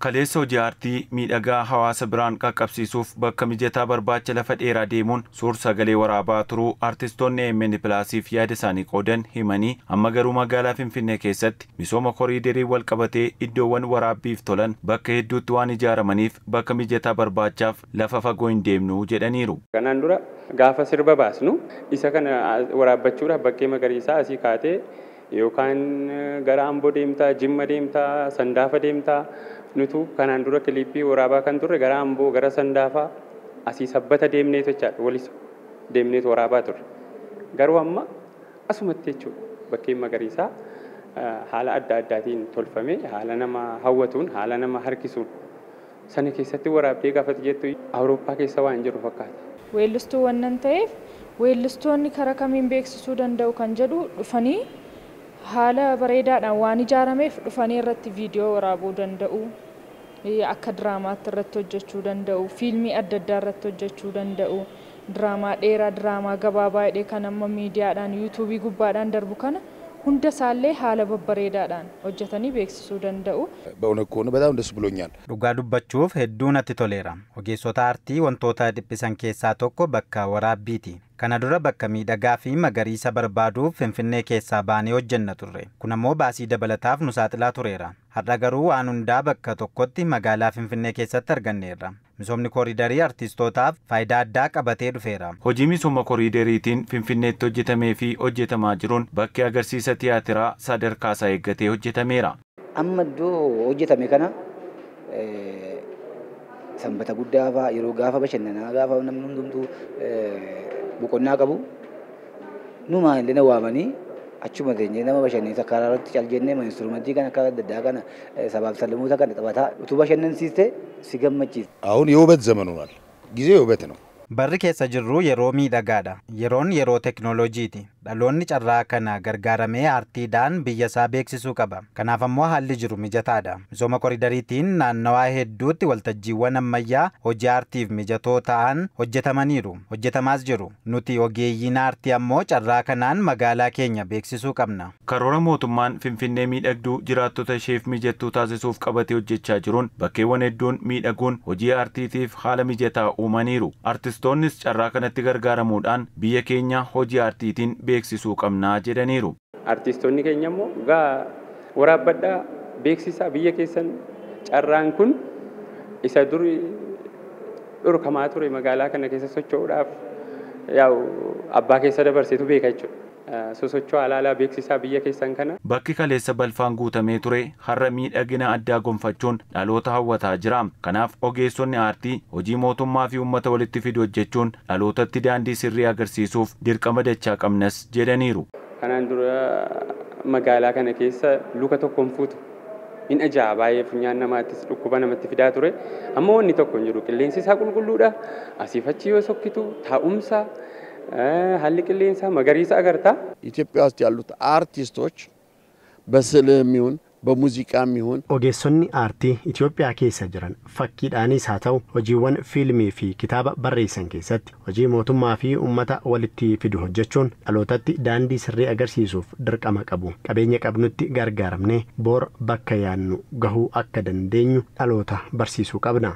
Kaleessa hojii aartii miidhagaa hawaasa biraan qaqqabsiisuuf bakka mijataa barbaacha lafa dheeraa deemuun suur sagalee waraabaa turuu artistoonni EMN Pilaasiif yaada isaanii qoodan himanii amma garuu magaalaa Finfinnee keessatti misooma koriiderii wal qabatee iddoowwan waraabbiif tolan bakka hedduutti waan ijaaramaniif bakka mijataa barbaachaaf lafa fagoo hin deemnu jedhaniiru. Kanaan dura gaafa sirba baasnu isa kana waraabbachuudhaaf bakkee magariisaa asii kaatee yookaan gara Amboo deemtaa, Jimma deemtaa, Sandaafa deemtaa nutu kanaan dura kilippii waraabaa kan turre gara Amboo gara Sandaafaa asii sabbata deemnee jechaadha walis deemnee waraabaa turre. Garuu amma asumatti jechuudha bakkeen magariisaa haala adda addaatiin tolfamee haala nama hawwatuun haala nama harkisuun sana keessatti waraabdee gaafate jettu Awurooppaa keessa waan jiru fakkaata. Weellistuu wannan ta'eef weellistoonni karaa kamiin beeksisuu danda'u kan jedhu dhufanii haala bareedaadhaan waan ijaarameef dhufanii irratti viidiyoo waraabuu danda'u. Akka diraamaatti irratti hojjechuu danda'u, fiilmii adda addaa irratti hojjechuu danda'u, diraamaa dheeraa, diraamaa gabaabaa hidhee kan amma miidiyaadhaan yuutuubii gubbaadhaan darbu kana hunda isaallee haala babbareedaadhaan hojjetanii beeksisuu danda'u. በእውነት ከሆነ በጣም ደስ ብሎኛል። Dhugaa dubbachuuf hedduu natti toleera. Ogeessota aartii wantoota dhiphisan keessaa tokko bakka waraabbiiti. Kana dura bakka miidhagaa fi magariisa barbaaduuf Finfinnee keessaa baanee hojjenna turre. Kun ammoo baasii dabalataaf nu saaxilaa tureera. Har'a garuu waan hundaa bakka tokkotti magaalaa Finfinnee keessatti arganneerra. Misoomni koriidarii artistootaaf faayidaa addaa qabatee dhufeera. Hojii misooma koriidariitiin Finfinneetti hojjetamee fi hojjetamaa jiruun bakki agarsiisa tiyaatiraa sadarkaa isaa eeggatee hojjetameera. Amma iddoo hojjetame kana sanbata guddaa fa'aa yeroo gaafa bashannanaa gaafa namni hundumtuu boqonnaa qabu numa illee waamanii achuma teenyee nama bashannansiisa karaa irratti cal jennee instrumentii kana akka adda addaa kana sabaaf salmuuta kana taphataa utuu bashannansiiste si gammachiisa. አሁን የውበት ዘመን ሆኗል። ጊዜው የውበት ነው። Barri keessa jirru yeroo miidhagaadha. Yeroon yeroo teknooloojiiti. Dhaloonni carraa kana gargaaramee aartiidhaan biyya isaa beeksisuu qaba. Kanaaf ammoo haalli jiru mijataadha. Misooma koriidariitiin naannawaa hedduutti waltajjiiwwan ammayyaa hojii aartiif mijatoo ta'an hojjetamaniiru. Hojjetamaas jiru. Nuti ogeeyyiin aartii ammoo carraa kanaan magaalaa keenya beeksisuu qabna. Karoora mootummaan Finfinnee miidhagduu jiraattota isheef mijattuu taasisuuf qabatee hojjechaa jiruun bakkeewwan hedduun miidhaguun hojii aartiitiif haala mijataa uumaniiru. Artistoonnis carraa kanatti gargaaramuudhaan biyya keenya hojii aartiitiin beeksisuu qabnaa jedhaniiru. Artistoonni keenya immoo gaa waraabbadhaa beeksisaa biyya keessan carraan kun isa duri dhorkamaa ture magaalaa kana keessa socho'uudhaaf yaa'u abbaa keessa dabarseetu beeka jechuudha. Sosochoo alaalaa beeksisaa biyya keessan kana. Bakki kaleessa balfaan guutamee ture har'a miidhagina addaa gonfachuun dhaloota hawwataa jira. Kanaaf ogeessonni aartii hojii mootummaa fi uummata walitti fidu hojjechuun dhalootatti daandii sirrii agarsiisuuf dirqama dachaa qabnas jedhaniiru. Kanaan dura magaalaa kana keessa luka tokkoon fuutu hin ajaa'iba baay'ee funyaan namaattis dhukkuba namatti fidaa ture. Amma wanni tokko hin jiru qilleensi isaa qulqulluudha. Asiif achi yoo sokkitu taa'umsa ሀልቅ ሌንሳ መገሪሳ አገርታ ኢትዮጵያ ውስጥ ያሉት አርቲስቶች በስዕልም ይሁን በሙዚቃም ይሁን ogeessonni aartii Itoophiyaa keessa jiran fakkiidhaanis haa ta'u hojiiwwan fiilmii fi kitaaba barreessan keessatti hojii mootummaa fi uummata walitti fidu hojjechuun dhalootatti daandii sirrii agarsiisuuf dirqama qabu. Qabeenya qabnutti gargaaramnee boor bakka yaannu gahuu akka dandeenyu dhaloota barsiisuu qabna.